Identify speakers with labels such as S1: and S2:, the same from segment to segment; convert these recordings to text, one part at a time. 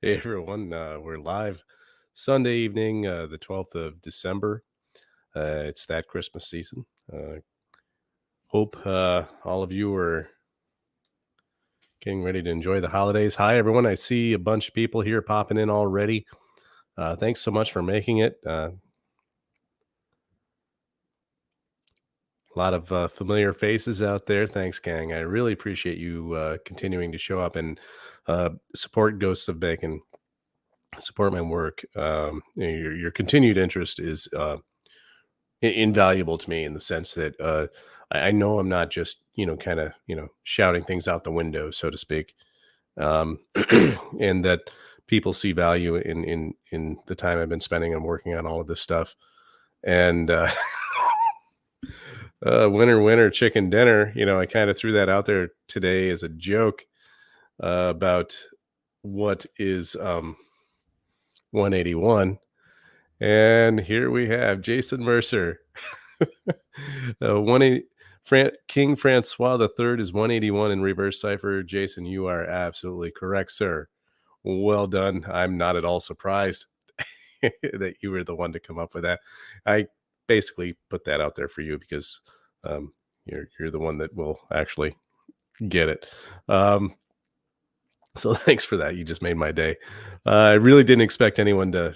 S1: Hey everyone, we're live Sunday evening, the 12th of December. It's that Christmas season. Hope all of you are getting ready to enjoy the holidays. Hi everyone, I see a bunch of people here popping in already. Thanks so much for making it. A lot of familiar faces out there. Thanks, gang. I really appreciate you continuing to show up and support Ghosts of Bacon, support my work. Your continued interest is invaluable to me in the sense that I know I'm not just kind of shouting things out the window, so to speak, and that people see value in the time I've been spending on working on all of this stuff. And winner, winner, chicken dinner. I kind of threw that out there today as a joke about what is 181. And here we have Jason Mercer. 180, King Francois III is 181 in reverse cipher. Jason, you are absolutely correct, sir. Well done. I'm not at all surprised that you were the one to come up with that. I basically put that out there for you because you're the one that will actually get it. So thanks for that. You just made my day. I really didn't expect anyone to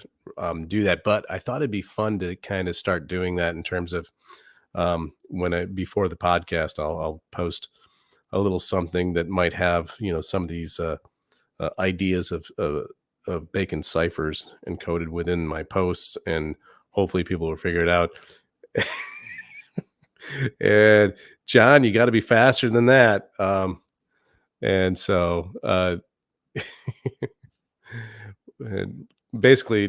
S1: do that, but I thought it'd be fun to kind of start doing that in terms of before the podcast, I'll post a little something that might have some of these ideas of Bacon ciphers encoded within my posts, and hopefully people will figure it out. And John, you got to be faster than that. And so and basically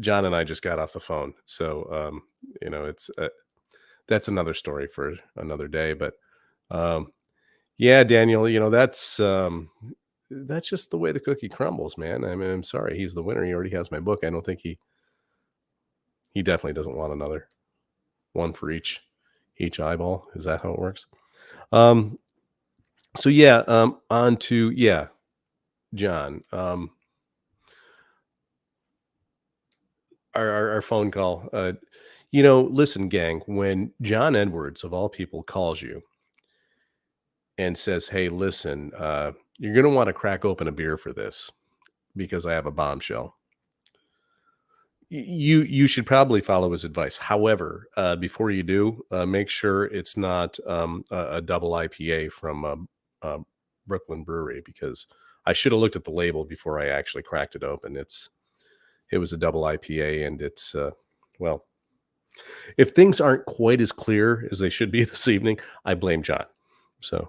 S1: John and I just got off the phone, so it's that's another story for another day. But yeah, Daniel, that's just the way the cookie crumbles, man. I mean, I'm sorry, he's the winner. He already has my book. I don't think he definitely doesn't want another one for each eyeball. Is that how it works? So yeah, on to John. Our phone call. Listen, gang, when John Edwards of all people calls you and says, "Hey, listen, you're going to want to crack open a beer for this because I have a bombshell." You should probably follow his advice. However, before you do, make sure it's not a double IPA from Brooklyn Brewery, because I should have looked at the label before I actually cracked it open. It was a double IPA, and it's well, if things aren't quite as clear as they should be this evening, I blame John. So.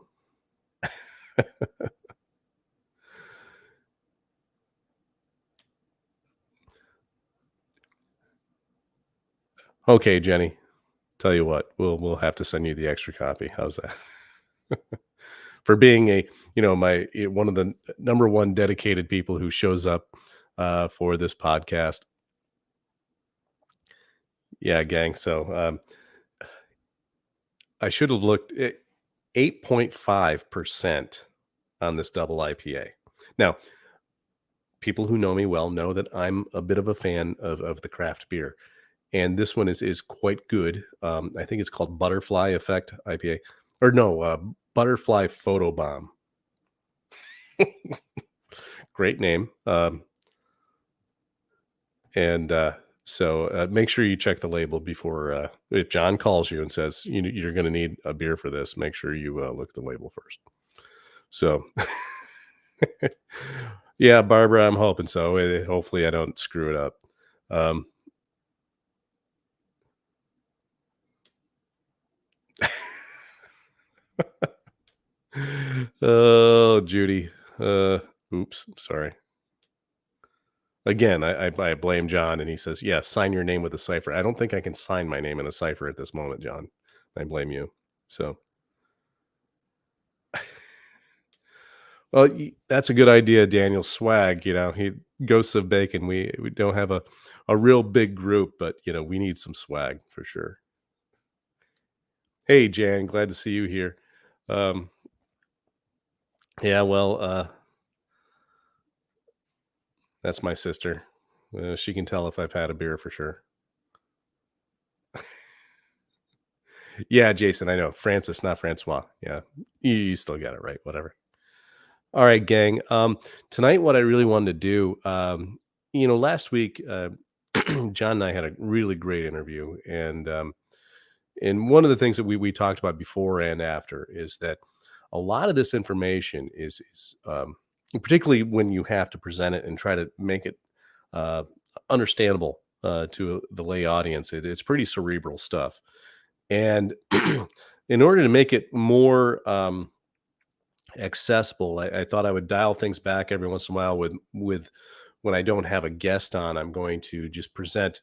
S1: Okay, Jenny. Tell you what, we'll have to send you the extra copy. How's that? For being one of the number one dedicated people who shows up for this podcast. Yeah, gang. So I should have looked at 8.5% on this double IPA. Now, people who know me well know that I'm a bit of a fan of the craft beer. And this one is quite good. I think it's called Butterfly Effect IPA. Or no, Butterfly Photobomb. Great name. So make sure you check the label before, if John calls you and says you're going to need a beer for this, make sure you look at the label first. So, yeah, Barbara, I'm hoping so. Hopefully I don't screw it up. Oh, Judy. Oops, sorry. Again, I blame John, and he says, "Yeah, sign your name with a cipher." I don't think I can sign my name in a cipher at this moment, John. I blame you. So, well, that's a good idea, Daniel. Swag, he Ghosts of Bacon. We don't have a a real big group, but we need some swag for sure. Hey, Jan, glad to see you here. Um, yeah, well, that's my sister. She can tell if I've had a beer for sure. Yeah, Jason, I know. Francis, not Francois. Yeah, you still got it right. Whatever. All right, gang. Tonight, what I really wanted to do, last week, John and I had a really great interview, and one of the things that we talked about before and after is that a lot of this information is particularly when you have to present it and try to make it uh, understandable to the lay audience. It's pretty cerebral stuff, and in order to make it more accessible, I thought I would dial things back every once in a while with when I don't have a guest on. I'm going to just present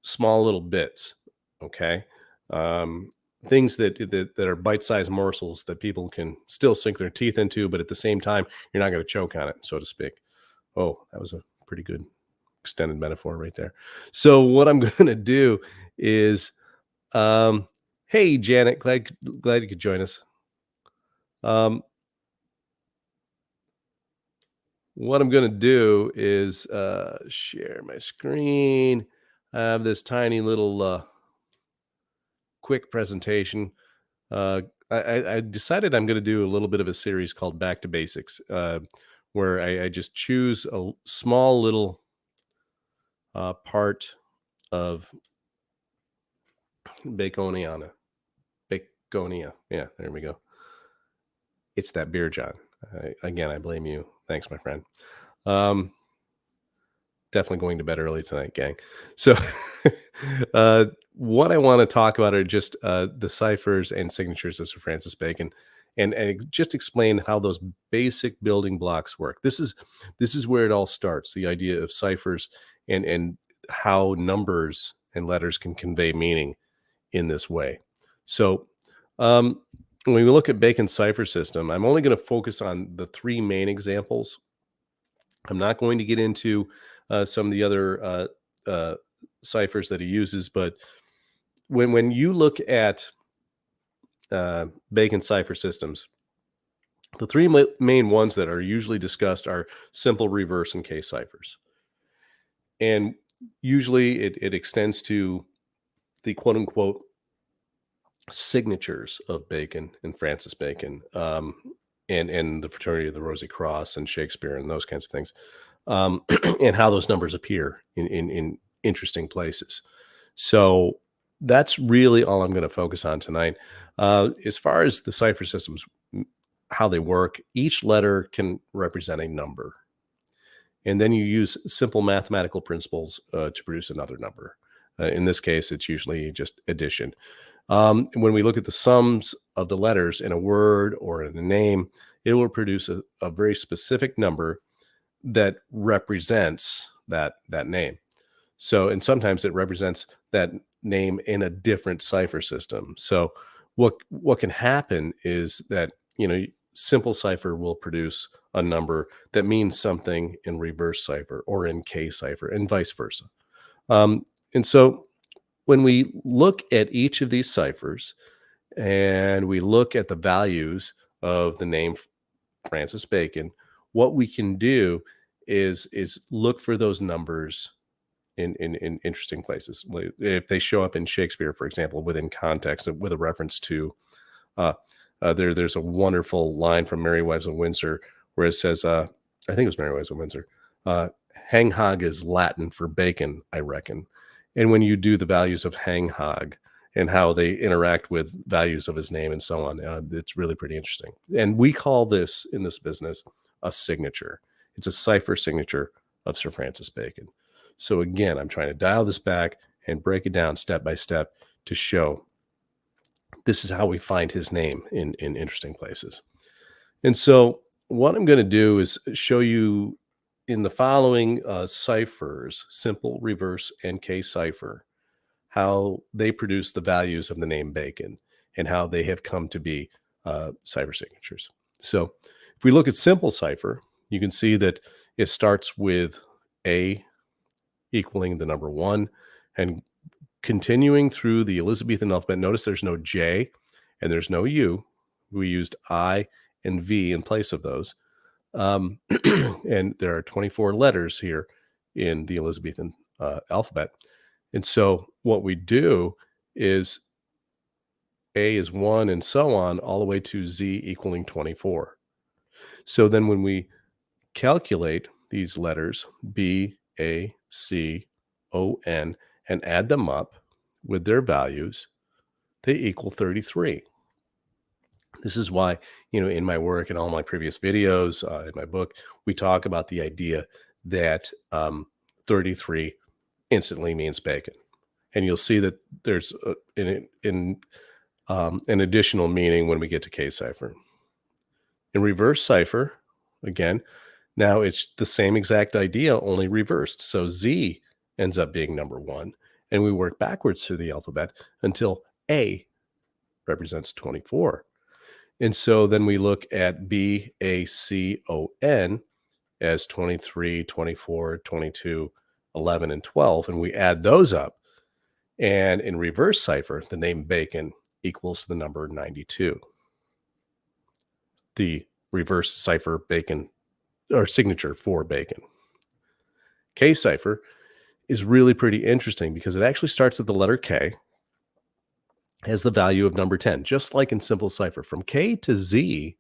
S1: small little bits, okay? Um, Things that are bite-sized morsels that people can still sink their teeth into, but at the same time, you're not going to choke on it, so to speak. Oh, that was a pretty good extended metaphor right there. So what I'm going to do is, um, hey Janet, glad you could join us. Um, what I'm going to do is share my screen. I have this tiny little quick presentation. Uh, I decided I'm going to do a little bit of a series called Back to Basics, where I just choose a small little part of Baconiana. Baconia. Yeah, there we go. It's that beer, John. Again, I blame you. Thanks, my friend. Um, Definitely going to bed early tonight, gang. So, what I want to talk about are just the ciphers and signatures of Sir Francis Bacon, and just explain how those basic building blocks work. This is where it all starts. The idea of ciphers and how numbers and letters can convey meaning in this way. So, um, when we look at Bacon's cipher system, I'm only going to focus on the three main examples. I'm not going to get into some of the other ciphers that he uses, but when you look at Bacon cipher systems, the three main ones that are usually discussed are simple, reverse, and case ciphers, and usually it extends to the quote unquote signatures of Bacon and Francis Bacon, and the fraternity of the Rosy Cross and Shakespeare and those kinds of things, and how those numbers appear in interesting places. So that's really all I'm going to focus on tonight. As far as the cipher systems, how they work, each letter can represent a number. And then you use simple mathematical principles to produce another number. In this case, it's usually just addition. When we look at the sums of the letters in a word or in a name, it will produce a very specific number that represents that name. So, and sometimes it represents that name in a different cipher system. So, what can happen is that simple cipher will produce a number that means something in reverse cipher or in K cipher, and vice versa. And so, when we look at each of these ciphers and we look at the values of the name Francis Bacon, what we can do is look for those numbers in interesting places. Like if they show up in Shakespeare, for example, within context with a reference to uh, there's a wonderful line from Merry Wives of Windsor where it says, I think it was Merry Wives of Windsor, hang hog is Latin for bacon, I reckon. And when you do the values of hang hog and how they interact with values of his name and so on, it's really pretty interesting. And we call this in this business a signature. It's a cipher signature of Sir Francis Bacon. So again, I'm trying to dial this back and break it down step by step to show this is how we find his name in interesting places. And so what I'm going to do is show you in the following ciphers, simple, reverse, and K cipher, how they produce the values of the name Bacon and how they have come to be cipher signatures. So if we look at simple cipher, you can see that it starts with A equaling the number 1, and continuing through the Elizabethan alphabet. Notice there's no J and there's no U. We used I and V in place of those. And there are 24 letters here in the Elizabethan alphabet. And so what we do is A is 1 and so on, all the way to Z equaling 24. So then when we calculate these letters B, A, C, O, N, and add them up with their values, they equal 33. This is why, in my work and all my previous videos, in my book, we talk about the idea that 33 instantly means bacon. And you'll see that there's an additional meaning when we get to K-cipher. In reverse cipher, again, now it's the same exact idea, only reversed. So Z ends up being number 1, and we work backwards through the alphabet until A represents 24. And so then we look at B, A, C, O, N as 23, 24, 22, 11, and 12, and we add those up. And in reverse cipher, the name bacon equals the number 92. The reverse cipher bacon, or signature for bacon. K-cipher is really pretty interesting because it actually starts at the letter K, has the value of number 10, just like in simple cipher. From K to Z,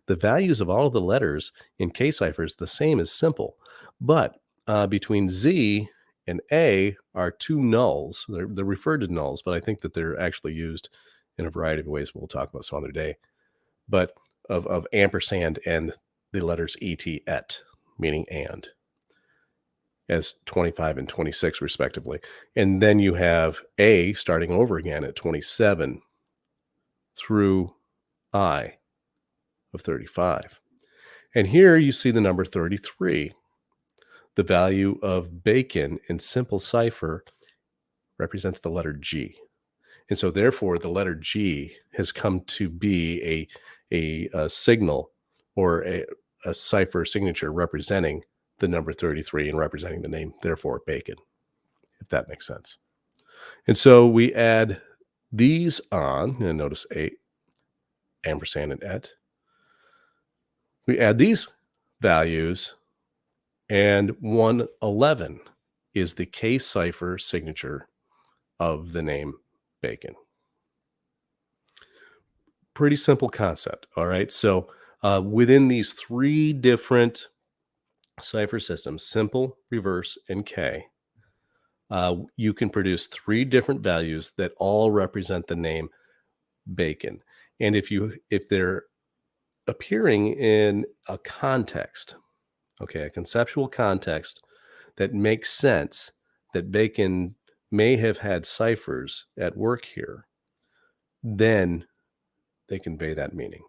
S1: the values of all of the letters in K-cipher is the same as simple, but between Z and A are two nulls. They're referred to nulls, but I think that they're actually used in a variety of ways we'll talk about some other day. But of ampersand and the letters et, meaning and, as 25 and 26 respectively. And then you have A starting over again at 27 through I of 35. And here you see the number 33. The value of bacon in simple cipher represents the letter G. And so therefore the letter G has come to be a signal or a cipher signature representing the number 33 and representing the name, therefore, bacon, if that makes sense. And so we add these on, and notice A, ampersand, and et. We add these values, and 111 is the K-cipher signature of the name bacon. Pretty simple concept, all right? So within these three different cipher systems, simple, reverse, and K, you can produce three different values that all represent the name bacon. And if they're appearing in a context, okay, a conceptual context that makes sense, that bacon may have had ciphers at work here, then they convey that meaning.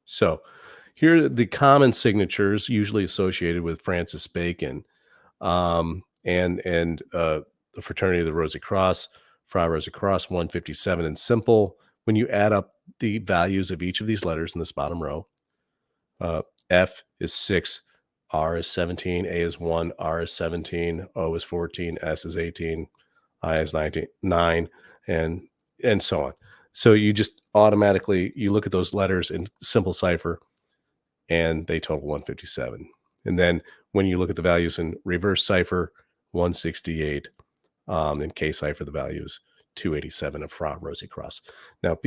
S1: So here are the common signatures usually associated with Francis Bacon, and the Fraternity of the Rosy Cross, Fra Rosy Cross, 157 in simple. When you add up the values of each of these letters in this bottom row, F is 6, R is 17, A is 1, R is 17, O is 14, S is 18, I is 9, and so on. So you just automatically, you look at those letters in simple cipher, and they total 157. And then when you look at the values in reverse cipher, 168, in K-cipher, the values 287 of Fra Rosy Cross. Now,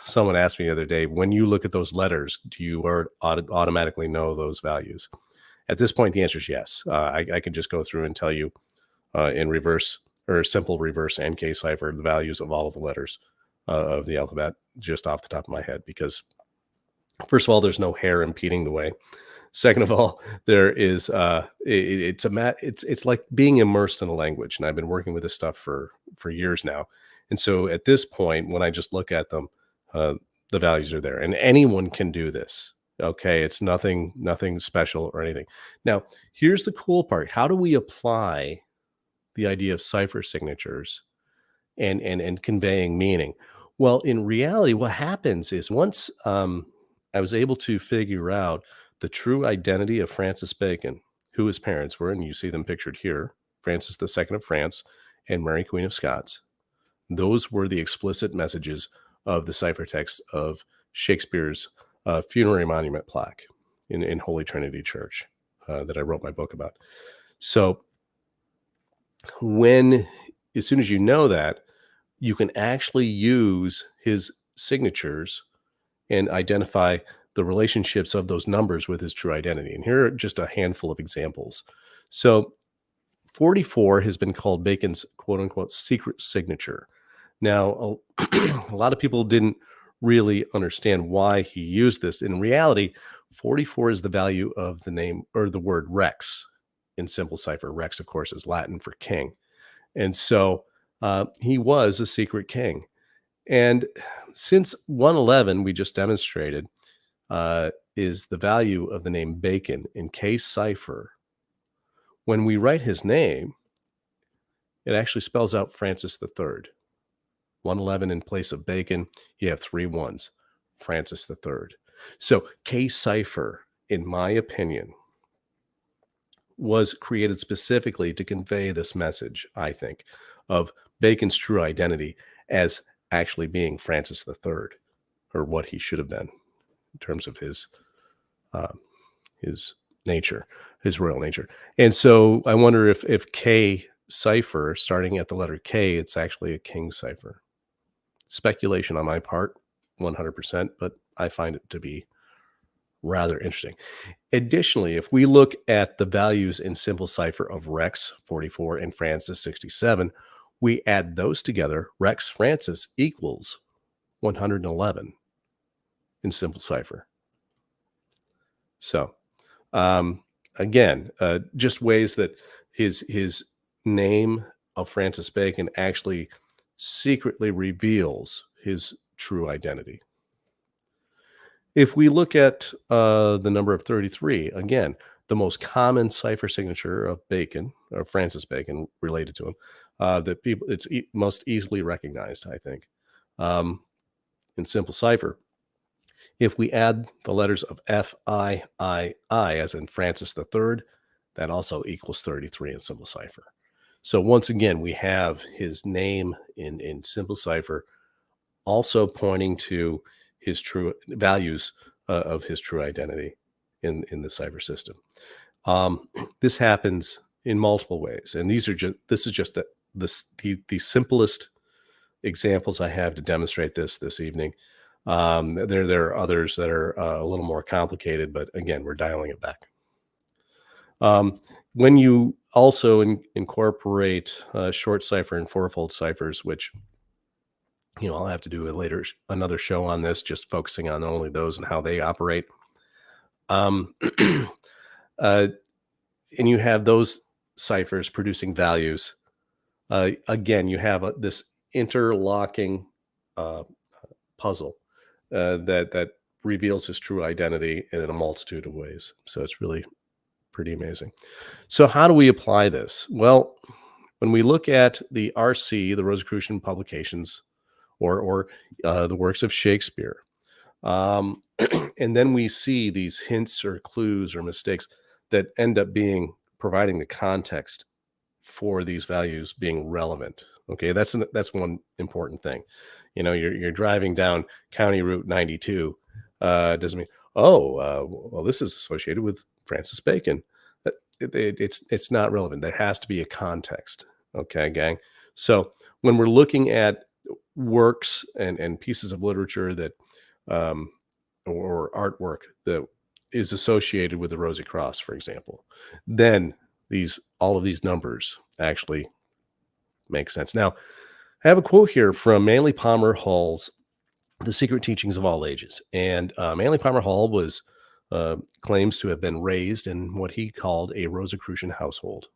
S1: someone asked me the other day, when you look at those letters, do you automatically know those values? At this point, the answer is yes. I can just go through and tell you in reverse or simple reverse and K-cipher the values of all of the letters of the alphabet just off the top of my head, because first of all, there's no hair impeding the way. Second of all, there is it's like being immersed in a language, and I've been working with this stuff for years now. And so at this point, when I just look at them, the values are there, and anyone can do this. Okay, it's nothing special or anything. Now, here's the cool part: how do we apply the idea of cipher signatures and conveying meaning? Well, in reality, what happens is once I was able to figure out the true identity of Francis Bacon, who his parents were, and you see them pictured here, Francis II of France, and Mary Queen of Scots. Those were the explicit messages of the ciphertext of Shakespeare's funerary monument plaque in Holy Trinity Church that I wrote my book about. So as soon as you know that, you can actually use his signatures and identify the relationships of those numbers with his true identity. And here are just a handful of examples. So 44 has been called Bacon's quote unquote secret signature. Now, a lot of people didn't really understand why he used this. In reality, 44 is the value of the name or the word Rex in simple cipher. Rex, of course, is Latin for king. And so he was a secret king. And since 111, we just demonstrated, is the value of the name Bacon in case cipher, when we write his name, it actually spells out Francis III. 111 in place of Bacon, you have 3 ones, Francis III. So case cipher, in my opinion, was created specifically to convey this message, I think, of Bacon's true identity as actually being Francis III, or what he should have been in terms of his nature, his royal nature. And so I wonder if K cipher, starting at the letter K, it's actually a king cipher. Speculation on my part, 100%, but I find it to be rather interesting. Additionally, if we look at the values in simple cipher of Rex 44 and Francis 67, we add those together. Rex Francis equals 111 in simple cipher. So again, just ways that his name of Francis Bacon actually secretly reveals his true identity. If we look at the number of 33, again, the most common cipher signature of Bacon, or Francis Bacon related to him, that people, it's most easily recognized, I think, in simple cipher. If we add the letters of F-I-I-I, as in Francis III, that also equals 33 in simple cipher. So once again, we have his name in simple cipher also pointing to his true values of his true identity in the cipher system. This happens in multiple ways, and this is just the simplest examples I have to demonstrate this evening. There are others that are a little more complicated, but again, we're dialing it back. When you also incorporate short cipher and fourfold ciphers, which I'll have to do another show on this, just focusing on only those and how they operate. And you have those ciphers producing values. Again, you have this interlocking puzzle that reveals his true identity in a multitude of ways. So it's really pretty amazing. So how do we apply this? Well, when we look at the RC, the Rosicrucian publications, or the works of Shakespeare, and then we see these hints or clues or mistakes that end up providing the context for these values being relevant. Okay, that's one important thing. You're driving down County Route 92. Doesn't mean, well, this is associated with Francis Bacon. It's not relevant. There has to be a context. Okay, gang. So when we're looking at works and pieces of literature that or artwork that is associated with the Rosy Cross, for example, then all of these numbers actually make sense. Now, I have a quote here from Manly Palmer Hall's The Secret Teachings of All Ages. And Manly Palmer Hall claims to have been raised in what he called a Rosicrucian household.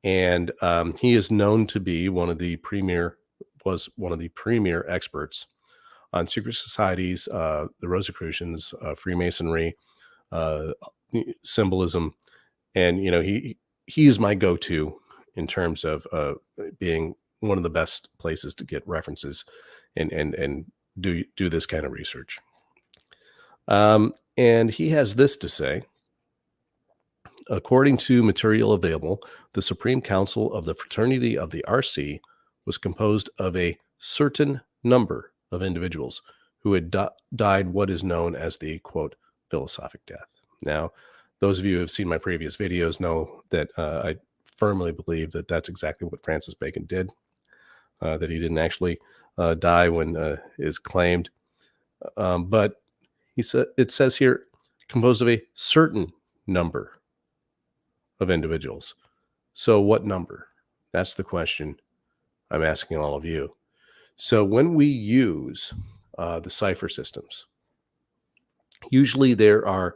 S1: And he is known to be one of the premier experts on secret societies, the Rosicrucians, Freemasonry, symbolism. And, he is my go-to in terms of being one of the best places to get references and do this kind of research. And he has this to say According to material available, the Supreme Council of the Fraternity of the RC was composed of a certain number of individuals who had died what is known as the quote philosophic death. Now, those of you who have seen my previous videos know that I firmly believe that that's exactly what Francis Bacon did, that he didn't actually die when is claimed. But it says here, composed of a certain number of individuals. So what number? That's the question I'm asking all of you. So when we use the cipher systems, usually there are,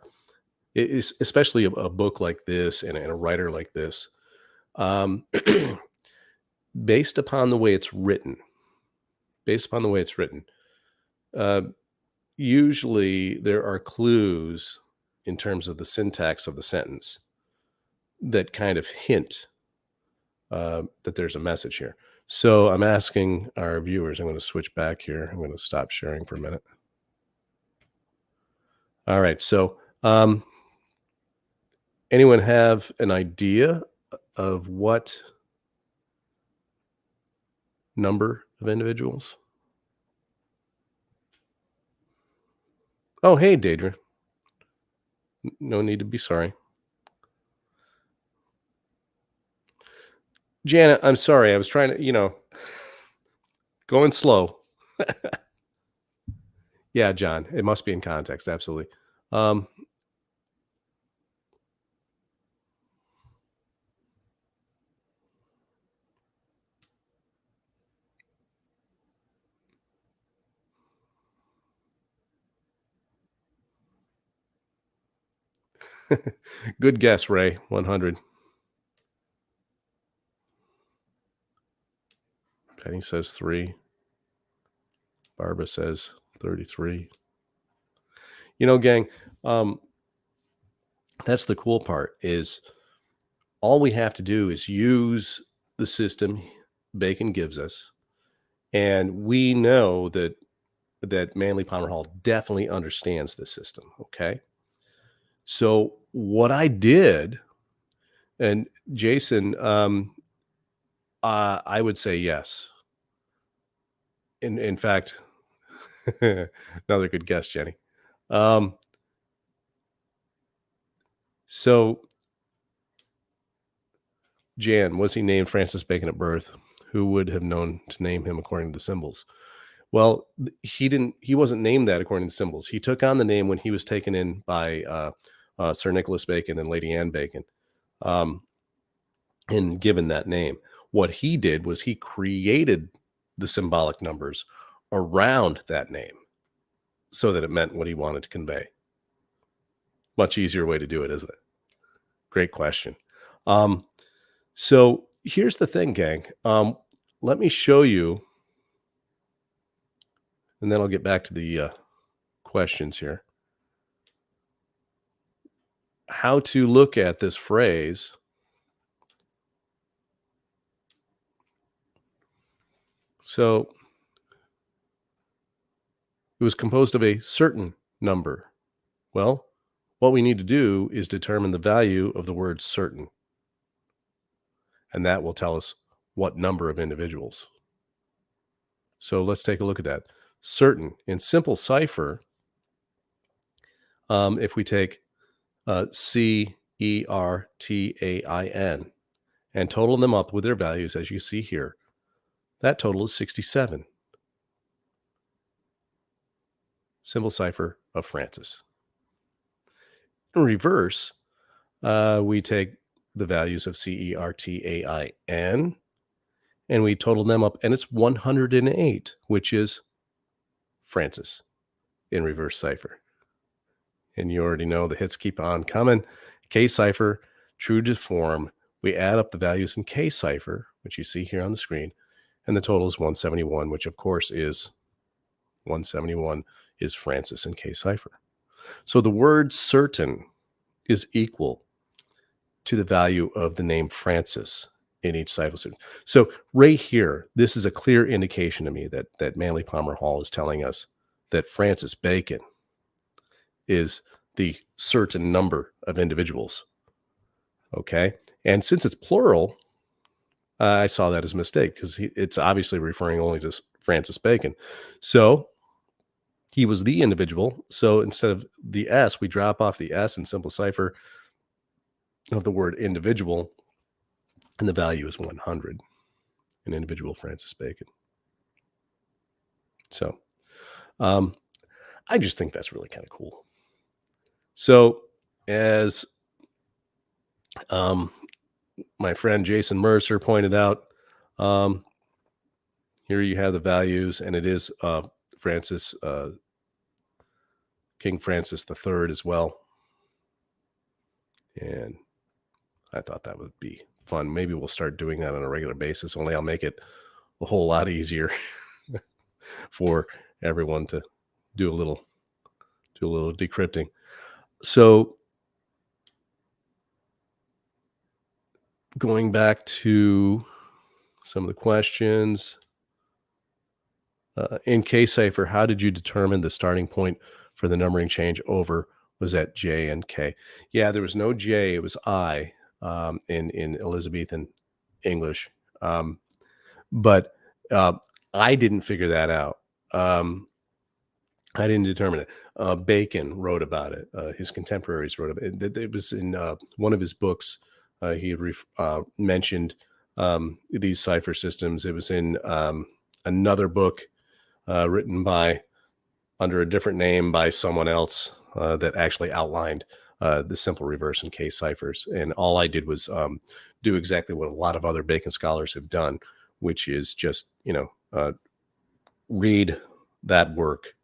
S1: especially a book like this and a writer like this, based upon the way it's written, usually there are clues in terms of the syntax of the sentence that kind of hint that there's a message here. So I'm asking our viewers, I'm going to switch back here. I'm going to stop sharing for a minute. All right. So anyone have an idea of what number of individuals? Oh, hey, Deidre. No need to be sorry. Janet, I'm sorry. I was trying to, going slow. Yeah, John, it must be in context. Absolutely. Good guess, Ray. 100. Penny says 3. Barbara says 33. Gang, that's the cool part, is all we have to do is use the system Bacon gives us, and we know that Manly Palmer Hall definitely understands this system. Okay. So what I did, and Jason, I would say yes. In fact, another good guess, Jenny. So Jan, was he named Francis Bacon at birth? Who would have known to name him according to the symbols? Well, he wasn't named that according to the symbols. He took on the name when he was taken in by Sir Nicholas Bacon and Lady Anne Bacon, and given that name. What he did was he created the symbolic numbers around that name so that it meant what he wanted to convey. Much easier way to do it, isn't it? Great question. So here's the thing, gang. Let me show you, and then I'll get back to the questions here, how to look at this phrase. So it was composed of a certain number. Well, what we need to do is determine the value of the word certain. And that will tell us what number of individuals. So let's take a look at that. Certain. In simple cipher, if we take CERTAIN and total them up with their values, as you see here, that total is 67. Simple cipher of Francis. In reverse, we take the values of CERTAIN and we total them up, and it's 108, which is Francis in reverse cipher. And you already know the hits keep on coming. K cipher, true to form. We add up the values in K cipher, which you see here on the screen, and the total is 171, which of course is 171 is Francis in K cipher. So the word certain is equal to the value of the name Francis in each cipher system. So right here, this is a clear indication to me that Manly Palmer Hall is telling us that Francis Bacon is the certain number of individuals Okay. And since it's plural, I saw that as a mistake because it's obviously referring only to Francis Bacon. So he was the individual. So instead of the S, we drop off the S in simple cipher of the word individual, and the value is 100, an individual Francis Bacon. So I just think that's really kind of cool. So as my friend Jason Mercer pointed out, here you have the values, and it is Francis, King Francis III as well. And I thought that would be fun. Maybe we'll start doing that on a regular basis, only I'll make it a whole lot easier for everyone to do a little decrypting. So going back to some of the questions, in K-Cipher, how did you determine the starting point for the numbering change over was at J and K? Yeah, there was no J, it was I in Elizabethan English. But I didn't figure that out. I didn't determine it. Bacon wrote about it. His contemporaries wrote about it. It was in one of his books. He had mentioned these cipher systems. It was in another book written by under a different name by someone else that actually outlined the simple reverse and case ciphers. And all I did was do exactly what a lot of other Bacon scholars have done, which is just read that work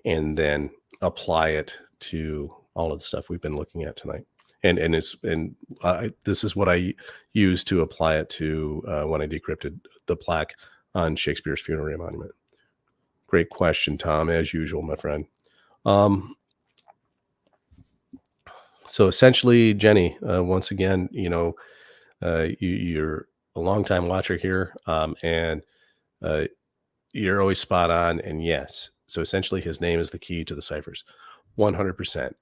S1: and then apply it to all of the stuff we've been looking at tonight. And this is what I used to apply it to when I decrypted the plaque on Shakespeare's funerary monument. Great question, Tom, as usual, my friend. So essentially, Jenny, once again, you're a longtime watcher here, and you're always spot on. And yes, so essentially, his name is the key to the ciphers, 100%.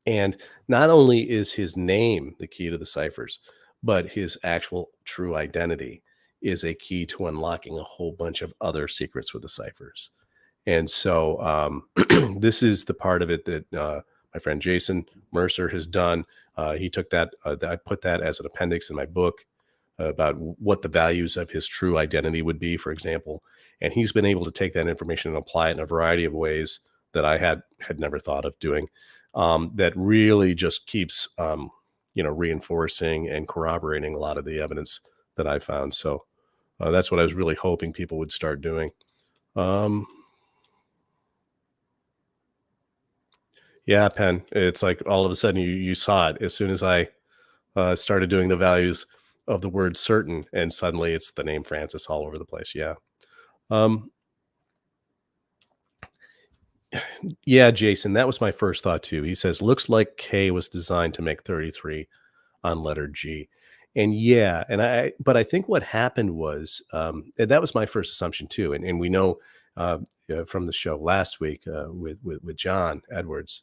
S1: And not only is his name the key to the ciphers, but his actual true identity is a key to unlocking a whole bunch of other secrets with the ciphers. And so this is the part of it that my friend Jason Mercer has done. He took that, I put that as an appendix in my book about what the values of his true identity would be, for example. And he's been able to take that information and apply it in a variety of ways that I had never thought of doing. That really just keeps, reinforcing and corroborating a lot of the evidence that I found. So that's what I was really hoping people would start doing. Yeah, Penn. It's like all of a sudden you saw it as soon as I started doing the values of the word certain, and suddenly it's the name Francis all over the place. Yeah. Yeah, Jason, that was my first thought too. He says, looks like K was designed to make 33 on letter G. And yeah, but I think what happened was, and that was my first assumption too. And we know from the show last week with John Edwards,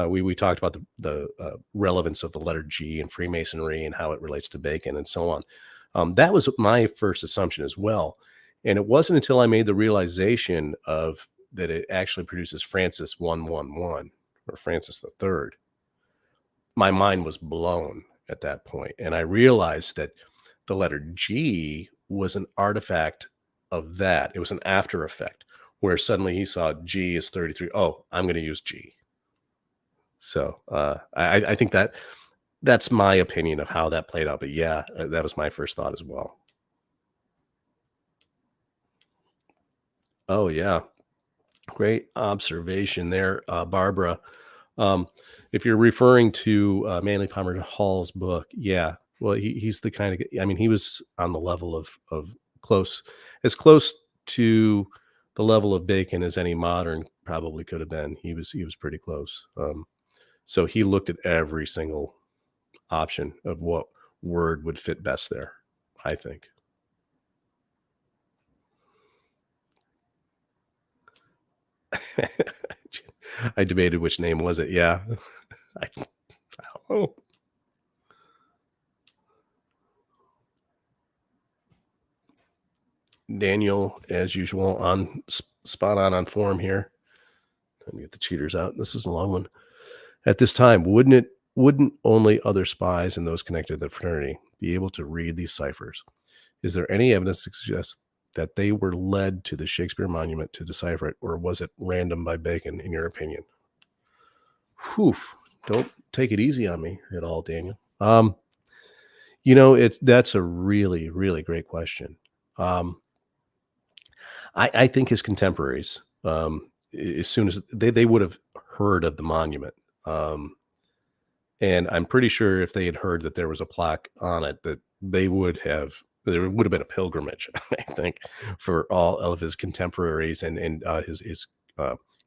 S1: we talked about the relevance of the letter G and Freemasonry and how it relates to Bacon and so on. That was my first assumption as well. And it wasn't until I made the realization of that it actually produces Francis 111 or Francis the Third. My mind was blown at that point, and I realized that the letter G was an artifact of that. It was an after effect where suddenly he saw G is 33. Oh, I'm going to use G. So I think that's my opinion of how that played out. But yeah, that was my first thought as well. Oh yeah, great observation there, Barbara. If you're referring to Manly Palmer Hall's book, yeah, well, he's the kind of, I mean, he was on the level of as close to the level of Bacon as any modern probably could have been. He was pretty close. So he looked at every single option of what word would fit best there, I think. I debated which name was it. Yeah. I don't know. Daniel, as usual, on spot on form here. Let me get the cheaters out. This is a long one. At this time, wouldn't only other spies and those connected to the fraternity be able to read these ciphers? Is there any evidence to suggest that they were led to the Shakespeare monument to decipher it, or was it random by Bacon, in your opinion? Whew. Don't take it easy on me at all, Daniel. That's a really, really great question. I think his contemporaries, as soon as they would have heard of the monument, and I'm pretty sure if they had heard that there was a plaque on it, that there would have been a pilgrimage, I think, for all of his contemporaries and his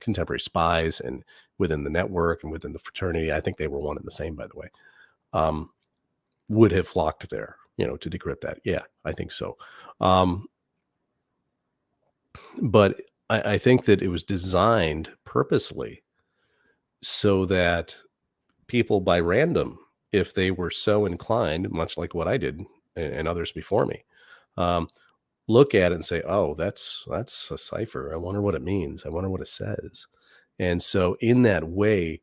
S1: contemporary spies and within the network and within the fraternity. I think they were one and the same, by the way. Would have flocked there, to decrypt that. Yeah, I think so. But I think that it was designed purposely so that people by random, if they were so inclined, much like what I did and others before me, look at it and say, "Oh, that's a cipher. I wonder what it means. I wonder what it says." And so, in that way,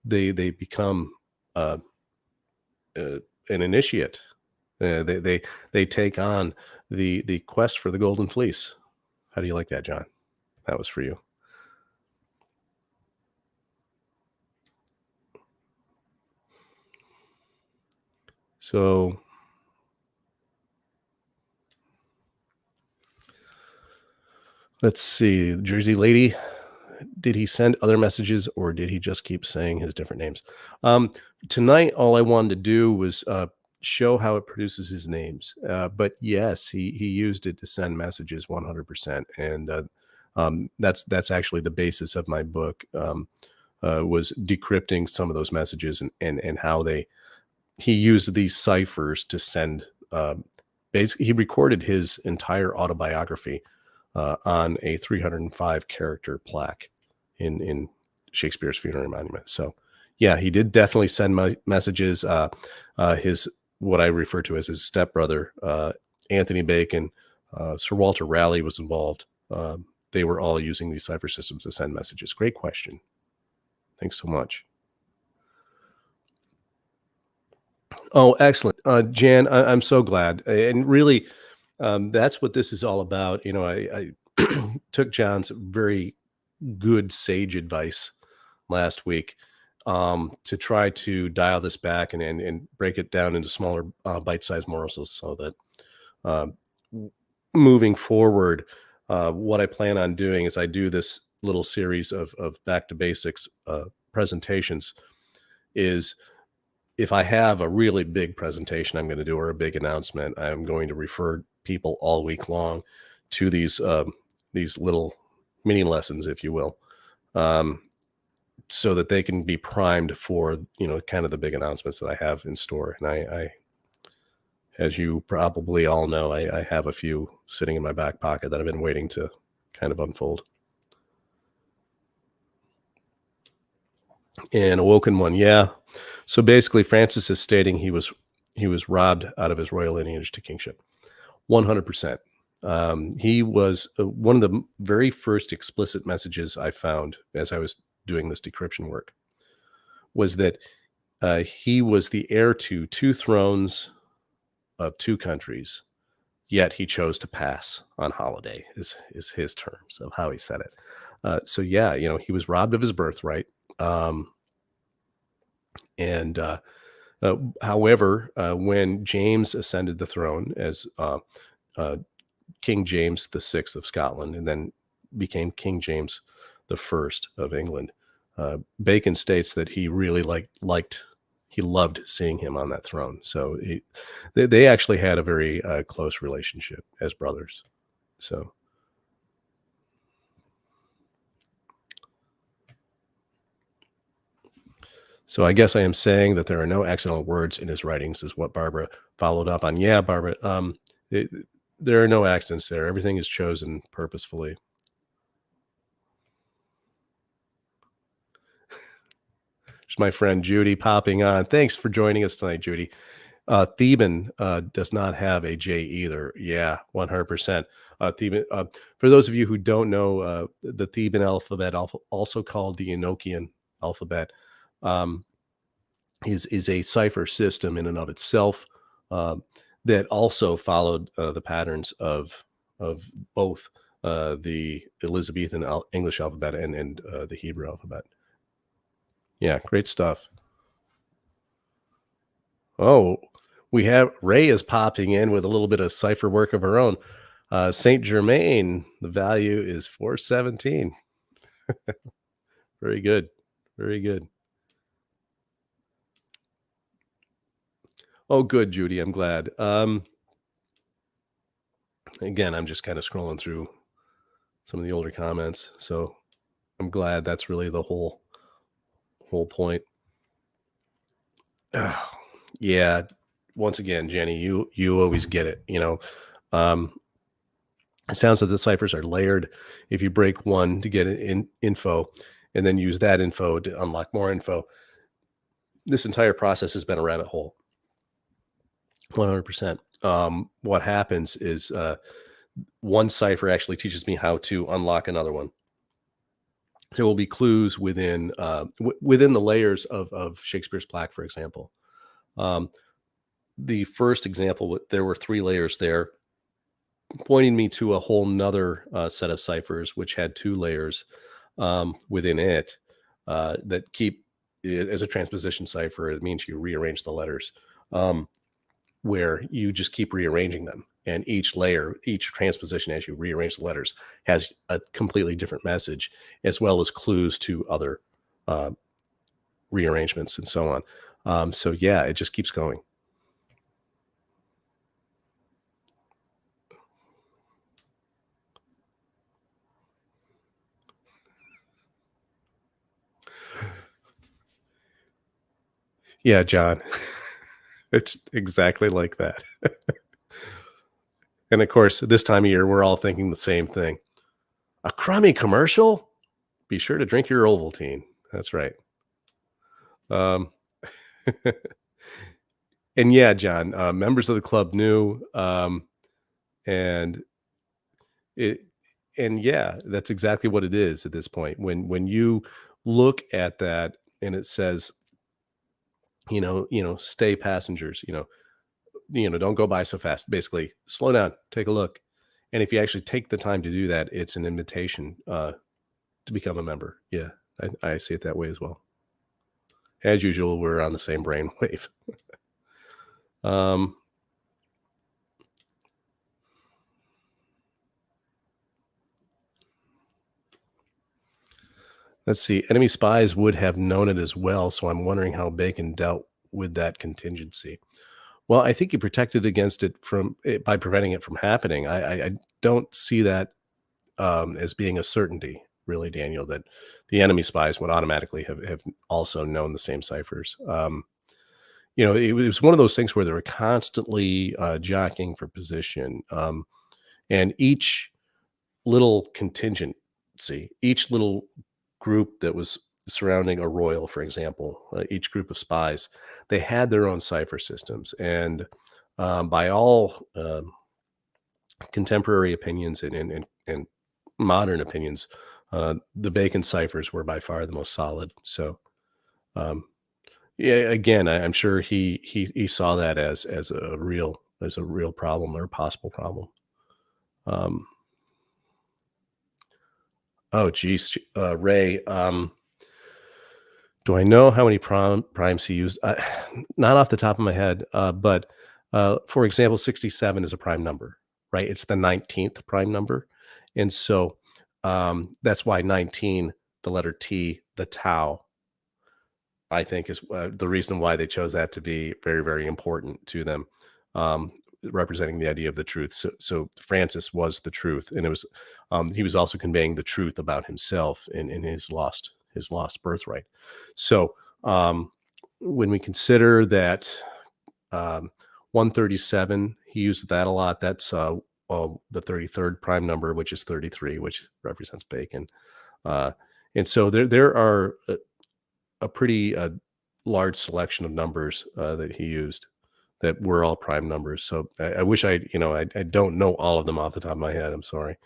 S1: they become an initiate. They take on the quest for the golden fleece. How do you like that, John? That was for you. So let's see. Jersey Lady, did he send other messages or did he just keep saying his different names? Tonight, all I wanted to do was show how it produces his names. But yes, he used it to send messages 100%. And that's actually the basis of my book, was decrypting some of those messages and how he used these ciphers to send. Basically, he recorded his entire autobiography on a 305 character plaque in Shakespeare's funerary monument. So yeah, he did definitely send messages. His, what I refer to as his stepbrother, Anthony Bacon, Sir Walter Raleigh was involved. They were all using these cipher systems to send messages. Great question. Thanks so much. Oh, excellent. Jan, I'm so glad. And really, that's what this is all about. I took John's very good sage advice last week, to try to dial this back and break it down into smaller bite-sized morsels so that moving forward, what I plan on doing is I do this little series of back to basics presentations. Is if I have a really big presentation I'm going to do or a big announcement, I'm going to refer people all week long to these little mini lessons, if you will, so that they can be primed for, kind of the big announcements that I have in store. And I as you probably all know, I have a few sitting in my back pocket that I've been waiting to kind of unfold. And Awoken One, yeah. So basically, Francis is stating he was robbed out of his royal lineage to kingship. 100%. He was one of the very first explicit messages I found as I was doing this decryption work was that he was the heir to 2 thrones of 2 countries, yet he chose to pass on holiday is his terms of how he said it. So yeah, he was robbed of his birthright. However, when James ascended the throne as King James VI of Scotland, and then became King James I of England, Bacon states that he really he loved seeing him on that throne. So they actually had a very close relationship as brothers. So I guess I am saying that there are no accidental words in his writings, is what Barbara followed up on. Yeah, Barbara, there are no accidents there. Everything is chosen purposefully. There's my friend Judy popping on. Thanks for joining us tonight, Judy. Theban does not have a J either. Yeah, 100%. Theban. For those of you who don't know, the Theban alphabet, also called the Enochian alphabet, um, is a cipher system in and of itself, um, that also followed the patterns of both the Elizabethan English alphabet and the Hebrew alphabet. Yeah, great stuff. Oh, we have Ray is popping in with a little bit of cipher work of her own. Saint Germain, the value is 417. Very good. Very good. Oh, good, Judy. I'm glad. Again, I'm just kind of scrolling through some of the older comments. So I'm glad that's really the whole point. Oh, yeah. Once again, Jenny, you always get it. Um, it sounds like the ciphers are layered. If you break one to get info, and then use that info to unlock more info, this entire process has been a rabbit hole. 100%. What happens is one cipher actually teaches me how to unlock another one. There will be clues within within the layers of Shakespeare's plaque, for example. Um, the first example, there were 3 layers there, pointing me to a whole nother set of ciphers, which had 2 layers within it that keep it as a transposition cipher. It means you rearrange the letters, where you just keep rearranging them. And each layer, each transposition, as you rearrange the letters, has a completely different message, as well as clues to other uh, rearrangements and so on. So yeah, it just keeps going. Yeah, John. It's exactly like that. And of course, this time of year, we're all thinking the same thing. A crummy commercial? Be sure to drink your Ovaltine. That's right. Um, and yeah, John, members of the club knew, and it, and yeah, that's exactly what it is at this point. When you look at that and it says, stay passengers, don't go by so fast. Basically, slow down, take a look. And if you actually take the time to do that, it's an invitation to become a member. Yeah, I see it that way as well. As usual, we're on the same brainwave. um, let's see. Enemy spies would have known it as well, so I'm wondering how Bacon dealt with that contingency. Well, I think he protected against it by preventing it from happening. I don't see that as being a certainty, really, Daniel, that the enemy spies would automatically have also known the same ciphers. It was one of those things where they were constantly jockeying for position, and each little contingency, each little group that was surrounding a royal, for example, each group of spies, they had their own cipher systems, and by all contemporary opinions and modern opinions, the Bacon ciphers were by far the most solid. So, um, yeah, again, I'm sure he saw that as a real problem or a possible problem. Um, oh, geez, Ray. Do I know how many primes he used? Not off the top of my head, but for example, 67 is a prime number, right? It's the 19th prime number, and so that's why 19, the letter T, the tau, I think is the reason why they chose that to be very, very important to them, um, representing the idea of the truth. So Francis was the truth, and it was he was also conveying the truth about himself in his lost birthright. So when we consider that um, 137, he used that a lot. That's the 33rd prime number, which is 33, which represents Bacon. Uh, and so there are a pretty large selection of numbers that he used. that were all prime numbers. So I wish I don't know all of them off the top of my head. I'm sorry,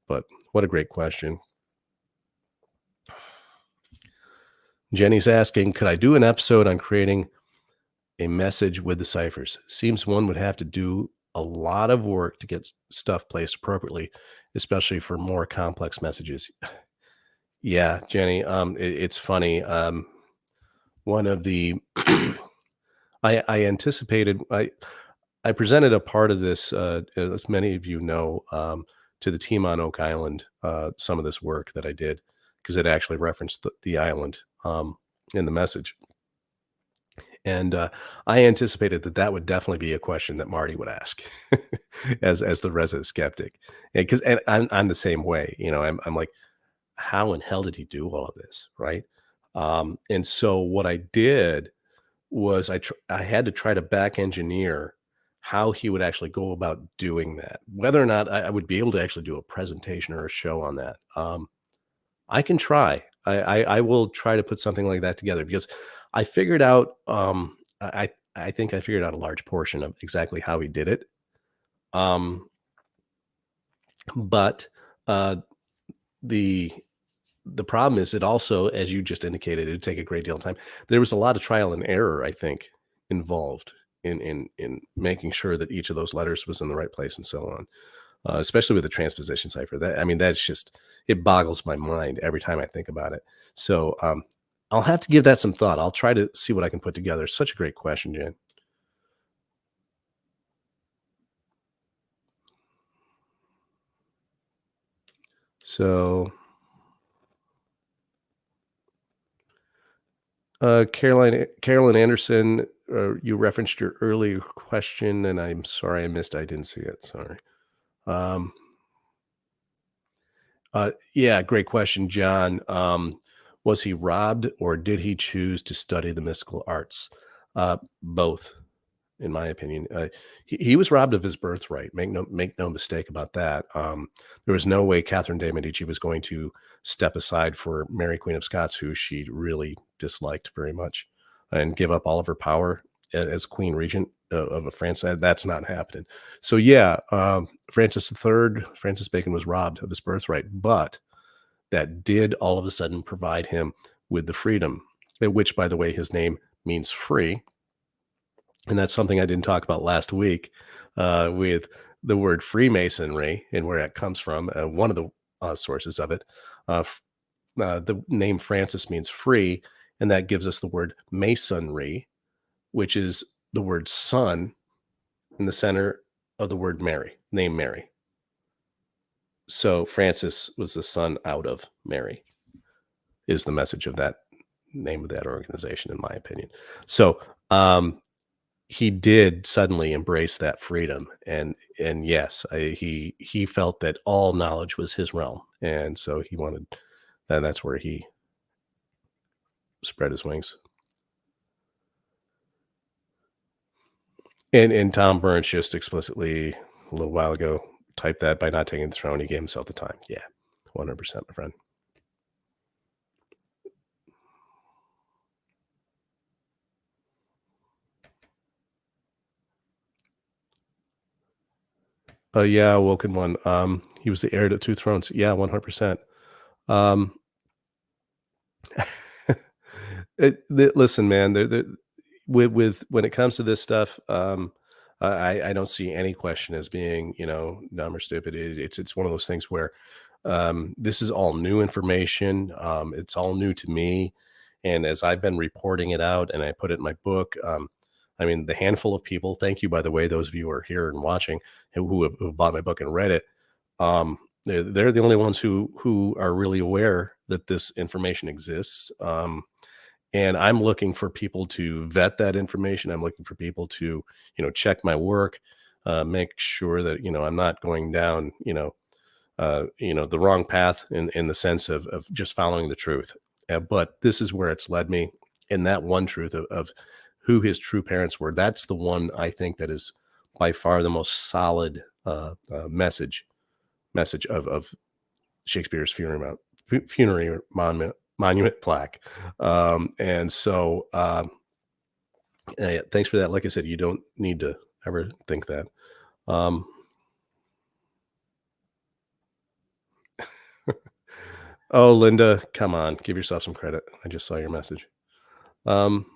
S1: but what a great question. Jenny's asking, could I do an episode on creating a message with the ciphers? Seems one would have to do a lot of work to get stuff placed appropriately, especially for more complex messages. Yeah, Jenny, it's funny. One of the I anticipated I presented a part of this, as many of you know, to the team on Oak Island, some of this work that I did, because it actually referenced the island in the message. And I anticipated that that would definitely be a question that Marty would ask as the resident skeptic. And I'm the same way. I'm like, how in hell did he do all of this? Right. And so what I did was I had to try to back engineer how he would actually go about doing that. Whether or not I would be able to actually do a presentation or a show on that. I can try. I will try to put something like that together because I figured out, I think I figured out a large portion of exactly how he did it. But uh, the the problem is it also, as you just indicated, it'd take a great deal of time. There was a lot of trial and error, I think, involved in making sure that each of those letters was in the right place and so on. Especially with the transposition cipher. That's just, it boggles my mind every time I think about it. So I'll have to give that some thought. I'll try to see what I can put together. Such a great question, Jen. So Carolyn Anderson, you referenced your earlier question, and I'm sorry I missed. I didn't see it. Sorry. Um, yeah, great question, John. Was he robbed or did he choose to study the mystical arts? Both, in my opinion. He was robbed of his birthright. Make no mistake about that. There was no way Catherine de Medici was going to step aside for Mary Queen of Scots, who she really disliked very much, and give up all of her power as Queen Regent of France. That's not happening. So yeah, Francis Bacon was robbed of his birthright, but that did all of a sudden provide him with the freedom, which, by the way, his name means free, and that's something I didn't talk about last week with the word Freemasonry and where it comes from. One of the sources of it, the name Francis means free, and that gives us the word Masonry, which is the word son in the center of the word Mary, name Mary. So Francis was the son out of Mary, is the message of that name of that organization, in my opinion. So he did suddenly embrace that freedom, and yes, he felt that all knowledge was his realm, and so he wanted, and that's where he spread his wings. And Tom Burns just explicitly a little while ago typed that by not taking the throne, he gave himself the time. Yeah, 100%, my friend. Yeah, Woken One. He was the heir to two thrones. Yeah, 100%. Um, listen, man. With when it comes to this stuff, I don't see any question as being dumb or stupid. It's one of those things where this is all new information. It's all new to me, and as I've been reporting it out, and I put it in my book. The handful of people. Thank you, by the way, those of you who are here and watching who bought my book and read it. They're the only ones who are really aware that this information exists. And I'm looking for people to vet that information. I'm looking for people to, check my work, make sure that, I'm not going down, the wrong path in the sense of just following the truth. But this is where it's led me. And that one truth of who his true parents were, that's the one I think that is by far the most solid message of Shakespeare's funerary monument plaque. And so Yeah, thanks for that. Like I said, you don't need to ever think that. Um, oh, Linda, come on, give yourself some credit. I just saw your message. Um,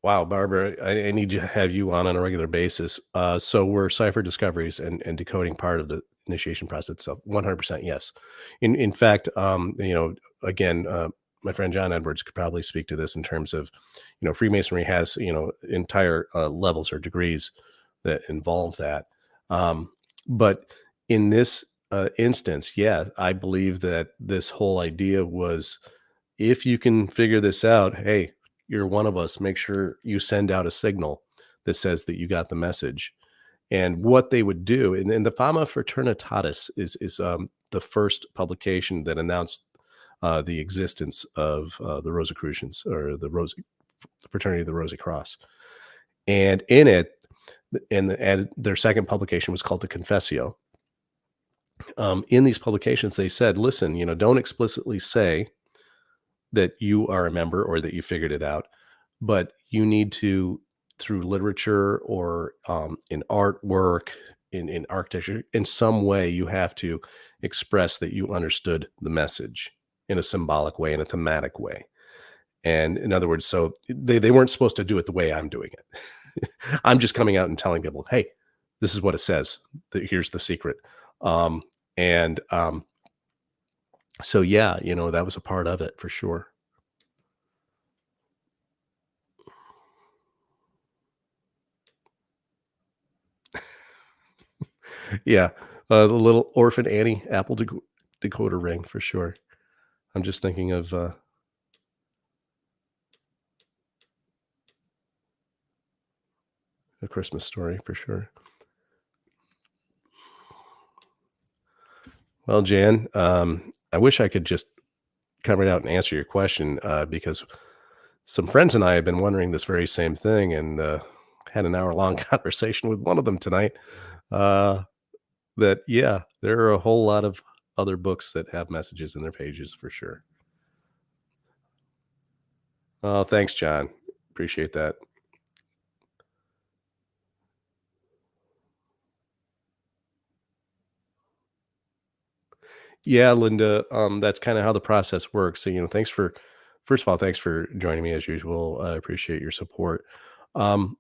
S1: wow, Barbara, I need to have you on a regular basis. So we're cipher discoveries and decoding part of the initiation process. So 100% yes. In fact, again, my friend John Edwards could probably speak to this in terms of, Freemasonry has, entire levels or degrees that involve that. Um, but in this instance, yeah, I believe that this whole idea was, if you can figure this out, hey, you're one of us, make sure you send out a signal that says that you got the message. And what they would do, and the Fama Fraternitatis is the first publication that announced the existence of the Rosicrucians, or the Fraternity of the Rosy Cross. And in it, and their second publication was called the Confessio. In these publications, they said, listen, don't explicitly say that you are a member or that you figured it out, but you need to, through literature or in artwork, in architecture, in some way, you have to express that you understood the message in a symbolic way, in a thematic way. And in other words, so they weren't supposed to do it the way I'm doing it. I'm just coming out and telling people, hey, this is what it says. Here's the secret. Um, and so, yeah, that was a part of it for sure. Yeah, the little Orphan Annie Apple decoder ring for sure. I'm just thinking of, A Christmas Story for sure. Well, Jan, I wish I could just come right out and answer your question, because some friends and I have been wondering this very same thing, and had an hour-long conversation with one of them tonight, uh, that, yeah, there are a whole lot of other books that have messages in their pages for sure. Oh, thanks, John. Appreciate that. Yeah, Linda, that's kinda how the process works. So, thanks for first of all, thanks for joining me as usual. I appreciate your support. Um,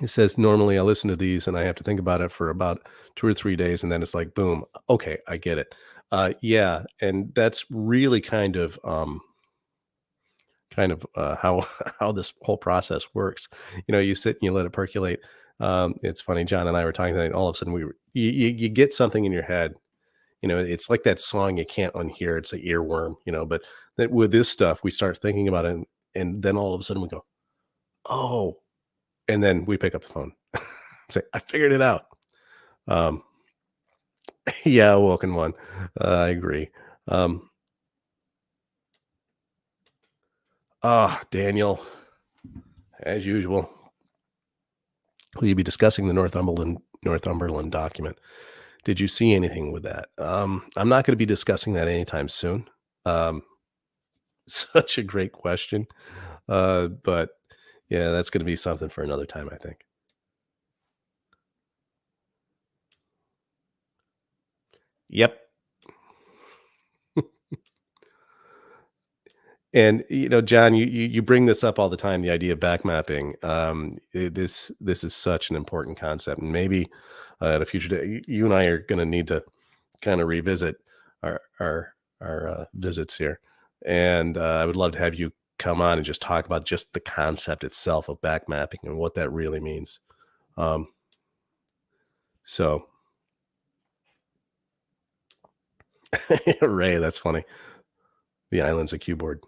S1: it says, "Normally, I listen to these and I have to think about it for about 2 or 3 days, and then it's like, boom, okay, I get it." Yeah, and that's really kind of how how this whole process works. You sit and you let it percolate. It's funny, John and I were talking tonight, all of a sudden you get something in your head. It's like that song you can't unhear. It's an earworm, but that with this stuff, we start thinking about it, and then all of a sudden we go, "Oh," and then we pick up the phone. Say, "I figured it out." Um, yeah, Woken one. I agree. Um, Daniel, as usual, will you be discussing the Northumberland document? Did you see anything with that? I'm not going to be discussing that anytime soon. Um, such a great question. But yeah, that's gonna be something for another time, I think. Yep. And, John, you bring this up all the time, the idea of back mapping. This is such an important concept, and maybe, at a future day, you and I are gonna need to kinda revisit our visits here. And, I would love to have you come on and just talk about just the concept itself of back mapping and what that really means. Um, so Ray, that's funny. The island's a keyboard.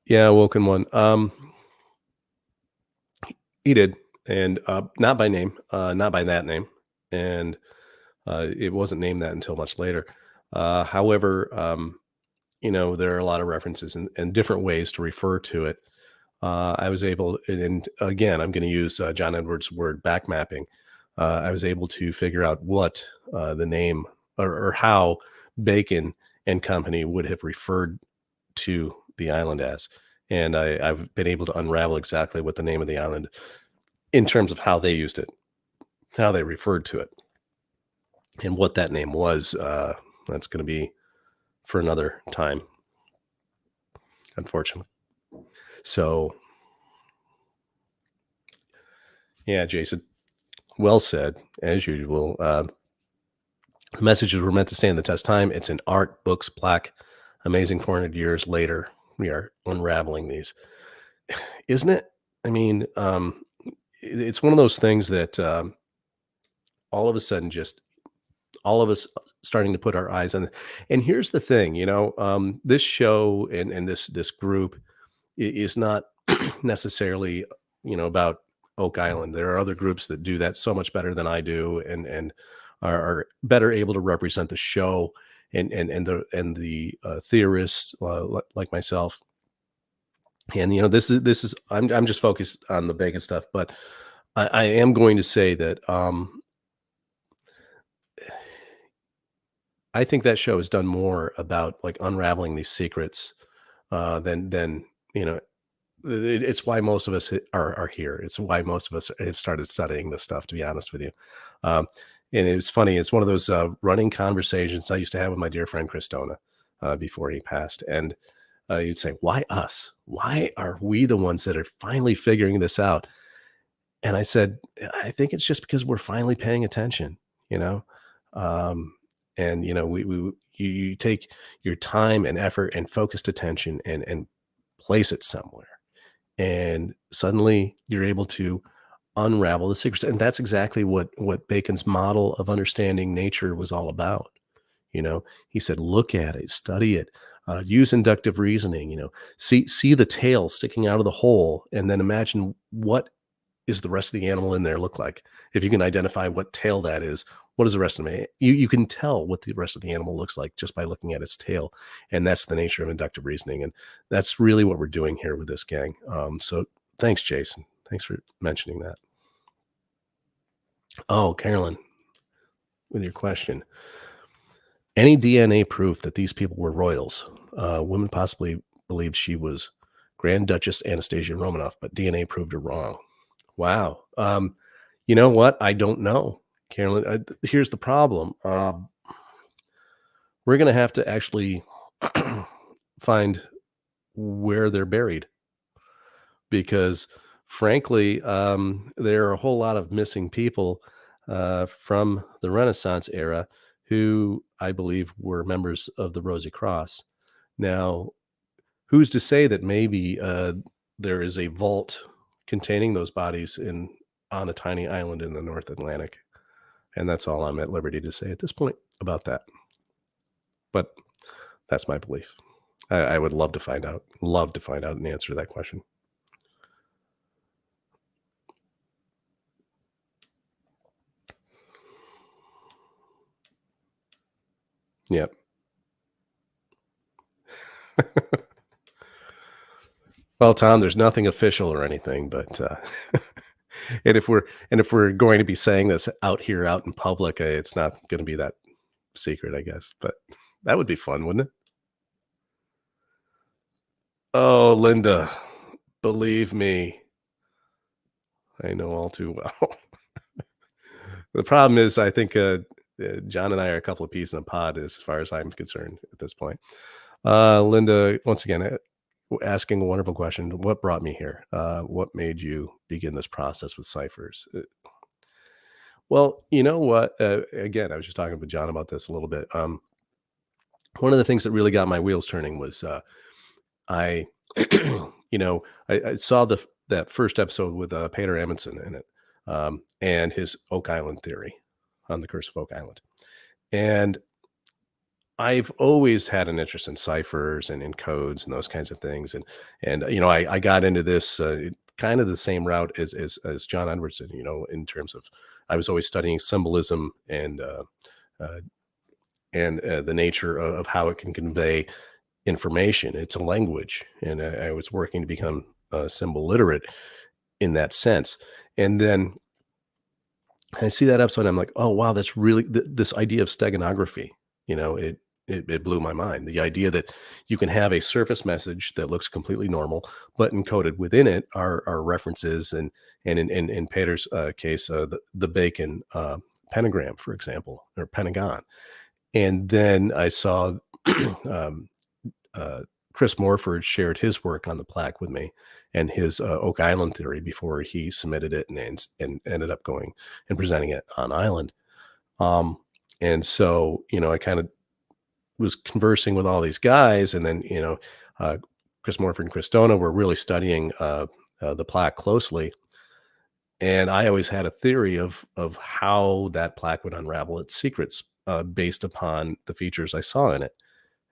S1: Yeah, Woken one. He did, and not by name, not by that name, and it wasn't named that until much later. However, there are a lot of references and different ways to refer to it. I was able, and again, I'm going to use John Edwards' word back mapping. I was able to figure out what the name or how Bacon and company would have referred to the island as. And I've been able to unravel exactly what the name of the island in terms of how they used it, how they referred to it, and what that name was. That's going to be for another time, unfortunately. So, yeah, Jason, well said, as usual. The messages were meant to stand the test time. It's in art, books, plaque. Amazing 400 years later, we are unraveling these. Isn't it? I mean, it's one of those things that all of a sudden, just all of us starting to put our eyes on. And here's the thing, this show and this group is not necessarily, about Oak Island. There are other groups that do that so much better than I do, and are better able to represent the show and the theorists like myself. And this is I'm just focused on the bacon stuff, but I am going to say that I think that show has done more about like unraveling these secrets than it's why most of us are here. It's why most of us have started studying this stuff, to be honest with you. Um, and it was funny. It's one of those running conversations I used to have with my dear friend Christona before he passed. And you'd say, why us? Why are we the ones that are finally figuring this out? And I said, I think it's just because we're finally paying attention, you know? Um, and, you take your time and effort and focused attention and place it somewhere. And suddenly you're able to unravel the secrets. And that's exactly what Bacon's model of understanding nature was all about. He said, look at it, study it, use inductive reasoning, see the tail sticking out of the hole, and then imagine what is the rest of the animal in there look like. If you can identify what tail that is, what is the rest of it? You can tell what the rest of the animal looks like just by looking at its tail. And that's the nature of inductive reasoning. And that's really what we're doing here with this gang. So thanks, Jason. Thanks for mentioning that. Oh, Carolyn, with your question. Any DNA proof that these people were royals? Women possibly believed she was Grand Duchess Anastasia Romanov, but DNA proved her wrong. Wow. You know what? I don't know, Carolyn. Here's the problem. We're going to have to actually find where they're buried because, frankly, there are a whole lot of missing people from the Renaissance era who I believe were members of the Rosy Cross. Now, who's to say that maybe there is a vault containing those bodies on a tiny island in the North Atlantic? And that's all I'm at liberty to say at this point about that. But that's my belief. I would love to find out and answer that question. Yep. Well, Tom, there's nothing official or anything, but and if we're going to be saying this out in public, it's not going to be that secret, I guess. But that would be fun, wouldn't it? Oh, Linda, believe me, I know all too well. The problem is, I think John and I are a couple of peas in a pod as far as I'm concerned at this point. Linda, once again, asking a wonderful question. What brought me here? What made you begin this process with ciphers? Well, you know what? Again, I was just talking with John about this a little bit. One of the things that really got my wheels turning was I, I saw that first episode with Peter Amundsen in it, and his Oak Island theory on the curse of Oak Island, and I've always had an interest in ciphers and in codes and those kinds of things, and I got into this kind of the same route as John Edwardson, in terms of I was always studying symbolism and the nature of how it can convey information. It's a language, and I was working to become symbol literate in that sense. And then I see that episode, I'm like, "Oh, wow, that's really this idea of steganography," it blew my mind. The idea that you can have a surface message that looks completely normal, but encoded within it are references and in Pater's case, the bacon pentagram, for example, or pentagon. And then I saw um, uh, Chris Morford shared his work on the plaque with me and his Oak Island theory before he submitted it and ended up going and presenting it on Island. Um, and so, I kind of was conversing with all these guys, and then, Chris Morford and Chris Dona were really studying the plaque closely. And I always had a theory of how that plaque would unravel its secrets based upon the features I saw in it.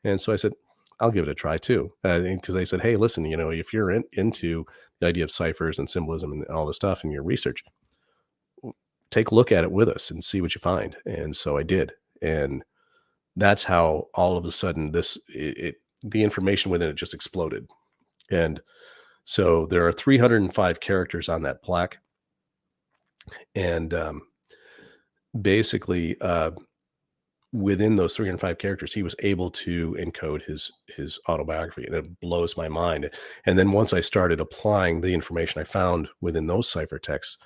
S1: And so I said, I'll give it a try too. Because they said, hey, listen, if you're into the idea of ciphers and symbolism and all this stuff in your research, take a look at it with us and see what you find. And so I did. And that's how all of a sudden the information within it just exploded. And so there are 305 characters on that plaque. And basically, within those 305 characters, he was able to encode his autobiography, and it blows my mind. And then once I started applying the information I found within those ciphertexts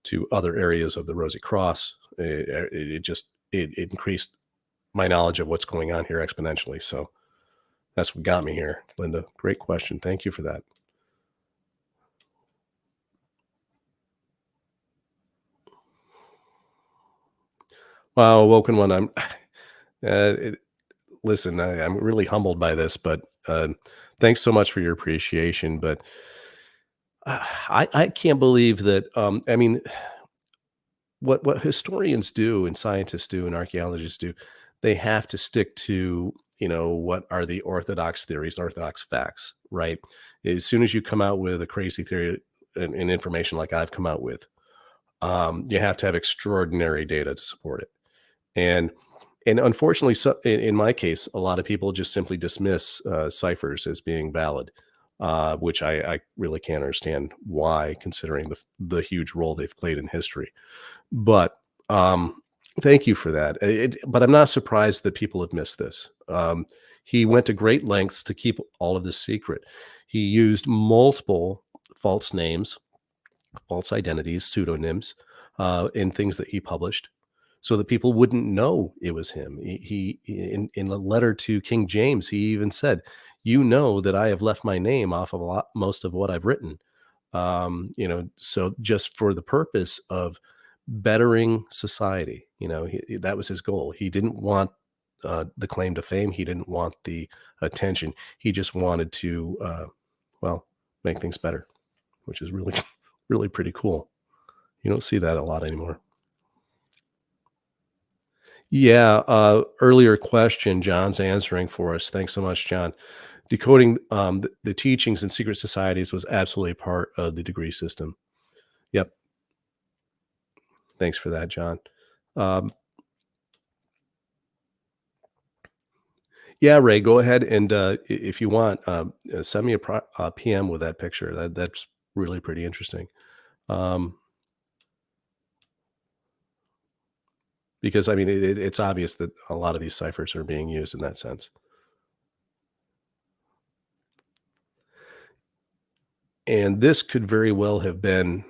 S1: to other areas of the Rosy Cross, it increased my knowledge of what's going on here exponentially. So that's what got me here, Linda. Great question. Thank you for that. Wow, Woken One, it, listen, I'm really humbled by this, but thanks so much for your appreciation. But I can't believe that. I mean, what historians do and scientists do and archaeologists do, they have to stick to what are the orthodox theories, orthodox facts, right? As soon as you come out with a crazy theory and information like I've come out with, you have to have extraordinary data to support it. And unfortunately, so in my case, a lot of people just simply dismiss ciphers as being valid, which I really can't understand why, considering the huge role they've played in history. But thank you for that. But I'm not surprised that people have missed this. He went to great lengths to keep all of this secret. He used multiple false names, false identities, pseudonyms, in things that he published, so that people wouldn't know it was him. In a letter to King James, he even said, "You know that I have left my name off of most of what I've written." So just for the purpose of bettering society, that was his goal. He didn't want the claim to fame. He didn't want the attention. He just wanted to, well, make things better, which is really, really pretty cool. You don't see that a lot anymore. Yeah, earlier question, John's answering for us. Thanks so much, John. Decoding the teachings in secret societies was absolutely part of the degree system. Yep. Thanks for that, John. Um, yeah, Ray, go ahead and if you want, send me a PM with that picture. That's really pretty interesting. Um, because I mean, it's obvious that a lot of these ciphers are being used in that sense. And this could very well have been.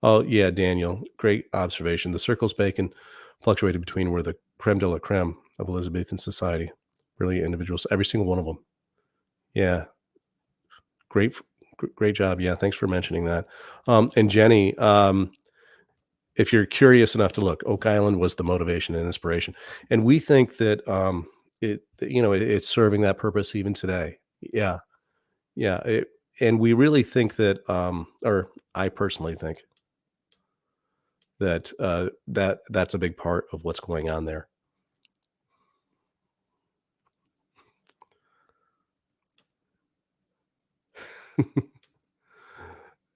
S1: Oh, yeah, Daniel, great observation. The circles bacon fluctuated between were the creme de la creme of Elizabethan society. Brilliant individuals, every single one of them. Yeah, great, great job. Yeah, thanks for mentioning that. And Jenny, if you're curious enough to look, Oak Island was the motivation and inspiration, and we think that it's serving that purpose even today. Yeah, yeah, and we really think that, or I personally think that that's a big part of what's going on there.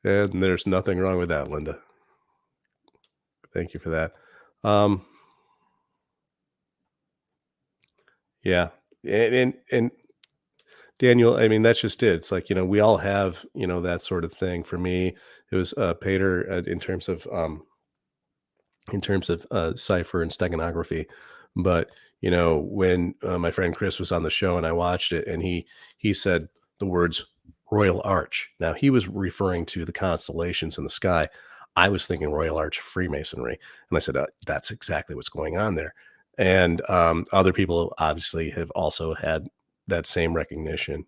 S1: And there's nothing wrong with that, Linda. Thank you for that. Um, yeah, and Daniel, I mean, that's just it. It's like, we all have, that sort of thing. For me, it was Pater in terms of cipher and steganography. But when my friend Chris was on the show and I watched it, and he said the words Royal Arch. Now he was referring to the constellations in the sky. I was thinking Royal Arch of Freemasonry, and I said that's exactly what's going on there. And other people obviously have also had that same recognition.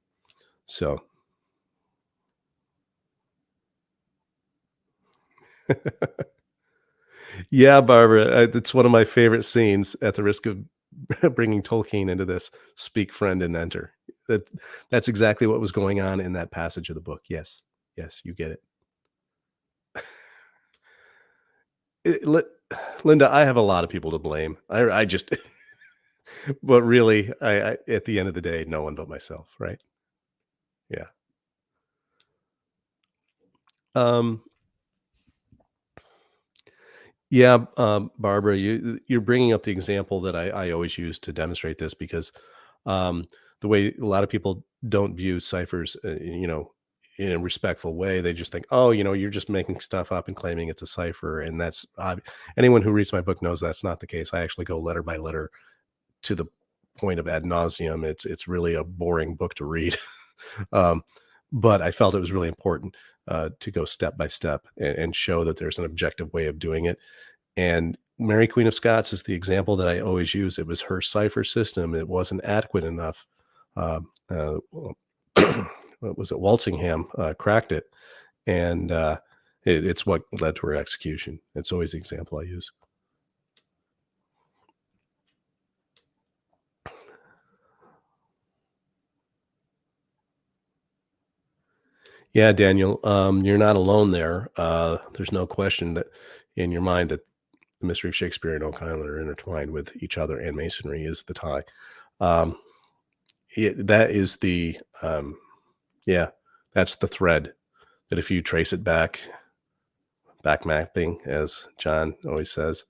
S1: So yeah, Barbara, it's one of my favorite scenes. At the risk of bringing Tolkien into this, speak, friend, and enter. That that's exactly what was going on in that passage of the book. Yes, yes, you get it. Linda, I have a lot of people to blame. I just, but really, I at the end of the day, no one but myself, right? Yeah. Um, yeah, Barbara, you're bringing up the example that I always use to demonstrate this because um, the way a lot of people don't view ciphers, in a respectful way, they just think, oh, you're just making stuff up and claiming it's a cipher, and anyone who reads my book knows that's not the case. I actually go letter by letter to the point of ad nauseum. It's really a boring book to read. um, but I felt it was really important to go step by step and show that there's an objective way of doing it. And Mary Queen of Scots is the example that I always use. It was her cipher system. It wasn't adequate enough. What was it? Walsingham cracked it, and it's what led to her execution. It's always the example I use. Yeah, Daniel, you're not alone there. There's no question that in your mind that the mystery of Shakespeare and Oak Island are intertwined with each other, and Masonry is the tie. Um, that is yeah, that's the thread that if you trace it back mapping, as John always says.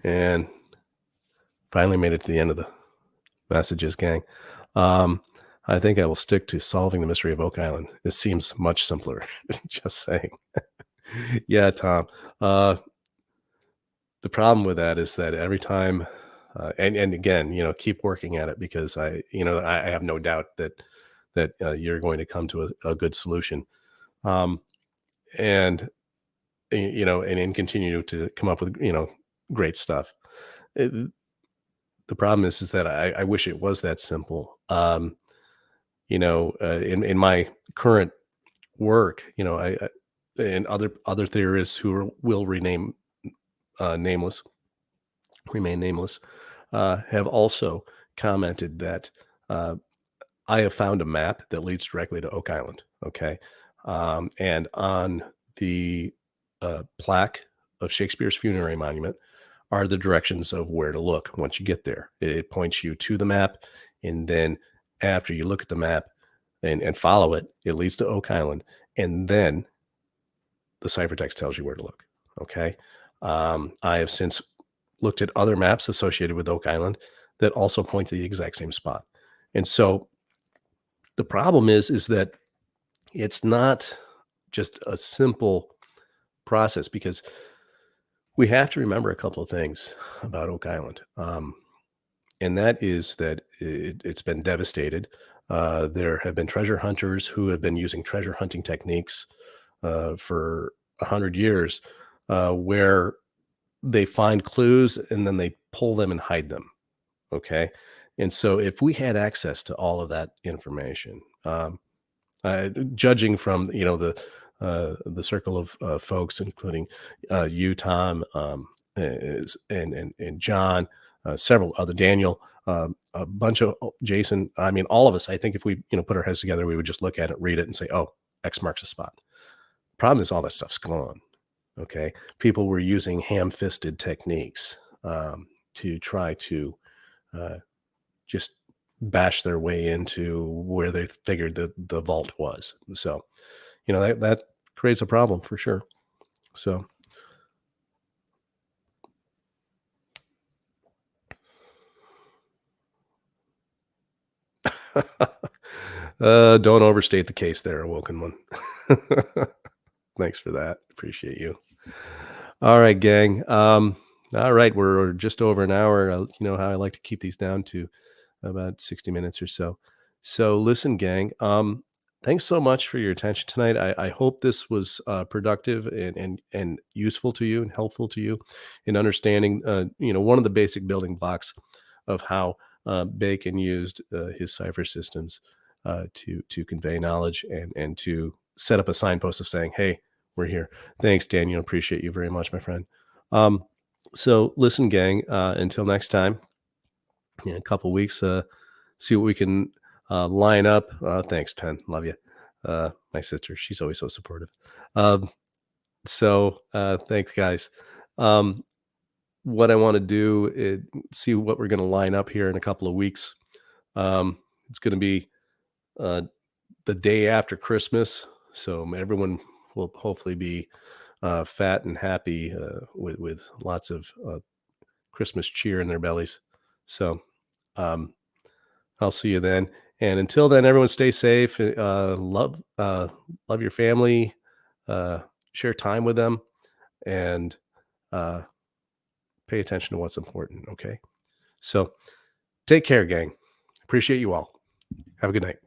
S1: And finally made it to the end of the messages, gang. Um, I think I will stick to solving the mystery of Oak Island. It seems much simpler. Just saying. Yeah, Tom. Uh, the problem with that is that every time, and again, keep working at it because I have no doubt that you're going to come to a good solution. Um, and and continue to come up with great stuff. It, the problem is that I wish it was that simple. In my current work, and other theorists who will nameless, remain nameless, have also commented that uh, I have found a map that leads directly to Oak Island. Okay, and on the plaque of Shakespeare's funerary monument are the directions of where to look once you get there. It points you to the map, and then after you look at the map and follow it, it leads to Oak Island, and then the ciphertext tells you where to look. Okay. I have since looked at other maps associated with Oak Island that also point to the exact same spot. And so the problem is that it's not just a simple process because we have to remember a couple of things about Oak Island. And that is that it's been devastated. There have been treasure hunters who have been using treasure hunting techniques for 100 years, where they find clues and then they pull them and hide them. Okay, and so if we had access to all of that information, judging from the circle of folks, including you, Tom, and John, several other Daniel, a bunch of Jason. I mean, all of us. I think if we put our heads together, we would just look at it, read it, and say, "Oh, X marks the spot." Problem is, all that stuff's gone. Okay, people were using ham-fisted techniques to try to uh, just bash their way into where they figured the vault was. So, that creates a problem for sure. So, don't overstate the case there, Awoken One. Thanks for that. Appreciate you. All right, gang. All right, we're just over an hour. You know how I like to keep these down to about 60 minutes or so. So listen, gang, thanks so much for your attention tonight. I hope this was productive and useful to you and helpful to you in understanding, one of the basic building blocks of how Bacon used his cipher systems to convey knowledge and to set up a signpost of saying, "Hey, we're here." Thanks, Daniel. Appreciate you very much, my friend. Um, so listen, gang. Until next time, in a couple weeks, see what we can line up. Thanks, Pen. Love you. My sister, she's always so supportive. Um, thanks, guys. Um, what I want to do is see what we're going to line up here in a couple of weeks. It's going to be uh, the day after Christmas, so everyone will hopefully be fat and happy with lots of Christmas cheer in their bellies. So um, I'll see you then. And until then, everyone stay safe. Love your family. Uh, share time with them, and uh, pay attention to what's important. Okay. So take care, gang. Appreciate you all. Have a good night.